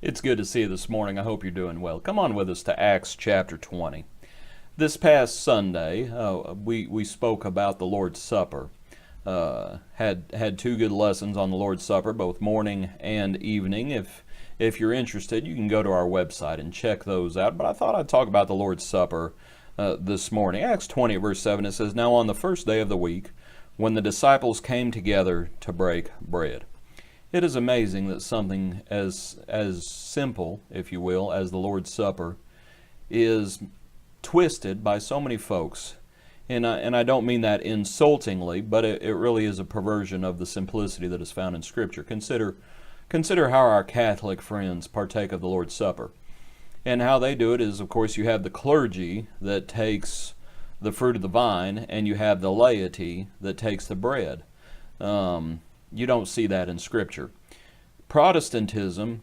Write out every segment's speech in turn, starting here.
It's good to see you this morning. I hope you're doing well. Come on with us to Acts chapter 20. This past Sunday, we spoke about the Lord's Supper. Had two good lessons on the Lord's Supper, both morning and evening. If you're interested, you can go to our website and check those out. But I thought I'd talk about the Lord's Supper this morning. Acts 20, verse 7, it says, "Now on the first day of the week, when the disciples came together to break bread." It is amazing that something as simple, if you will, as the Lord's Supper is twisted by so many folks. And I don't mean that insultingly, but it really is a perversion of the simplicity that is found in Scripture. Consider how our Catholic friends partake of the Lord's Supper. And how they do it is, of course, you have the clergy that takes the fruit of the vine, and you have the laity that takes the bread. You don't see that in Scripture. Protestantism,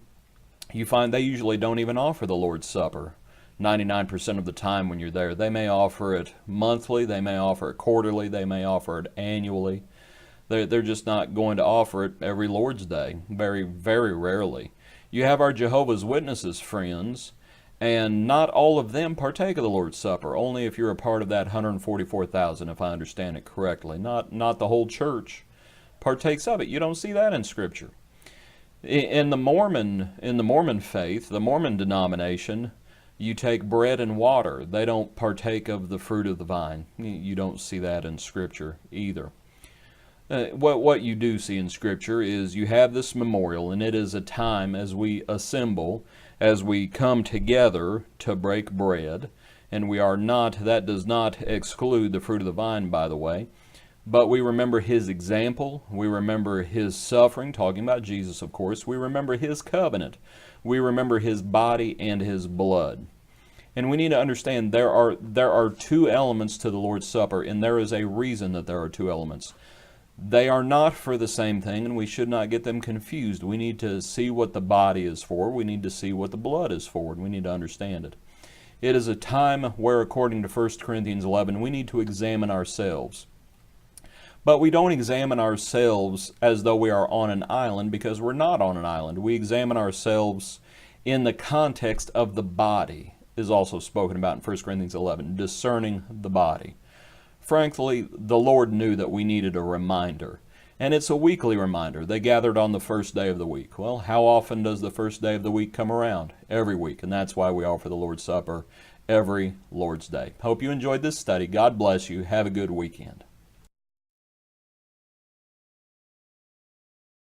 you find they usually don't even offer the Lord's Supper 99% of the time when you're there. They may offer it monthly, they may offer it quarterly, they may offer it annually. They're just not going to offer it every Lord's Day, very, very rarely. You have our Jehovah's Witnesses friends, and not all of them partake of the Lord's Supper, only if you're a part of that 144,000, if I understand it correctly. Not the whole church partakes of it. You don't see that in Scripture. In the Mormon faith, the Mormon denomination, you take bread and water. They don't partake of the fruit of the vine. You don't see that in Scripture either. What you do see in Scripture is you have this memorial, and it is a time as we assemble, as we come together to break bread, and that does not exclude the fruit of the vine, by the way. But we remember His example, we remember His suffering, talking about Jesus, of course. We remember His covenant. We remember His body and His blood. And we need to understand there are two elements to the Lord's Supper, and there is a reason that there are two elements. They are not for the same thing, and we should not get them confused. We need to see what the body is for. We need to see what the blood is for, and we need to understand it. It is a time where, according to 1 Corinthians 11, we need to examine ourselves. But we don't examine ourselves as though we are on an island, because we're not on an island. We examine ourselves in the context of the body, is also spoken about in 1 Corinthians 11, discerning the body. Frankly, the Lord knew that we needed a reminder, and it's a weekly reminder. They gathered on the first day of the week. Well, how often does the first day of the week come around? Every week, and that's why we offer the Lord's Supper every Lord's Day. Hope you enjoyed this study. God bless you. Have a good weekend.